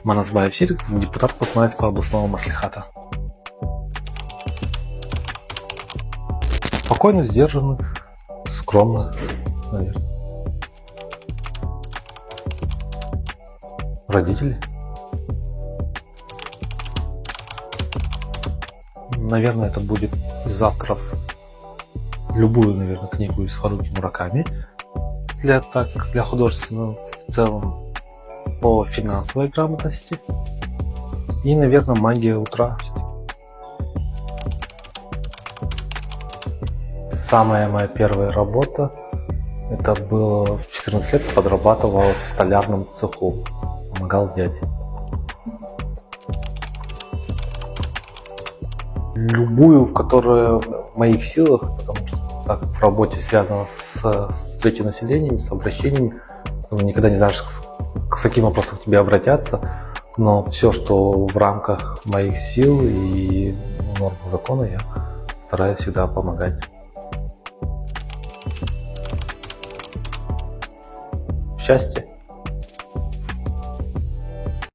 Манасбаев Сирик, депутат Курманского областного маслихата. Спокойно, сдержанный, скромно, наверное. Родители. Наверное, это будет из авторов любую, наверное, книгу из Харуки Мураками. Для художественного в целом, по финансовой грамотности. И, наверное, магия утра. Самая моя первая работа, это было в 14 лет, подрабатывал в столярном цеху, помогал дяде. Любую, в которой в моих силах, потому что так в работе связано с встречей населением, с обращением, никогда не знаешь, с каким вопросом к тебе обратятся, но все, что в рамках моих сил и норм закона, я стараюсь всегда помогать. Счастье.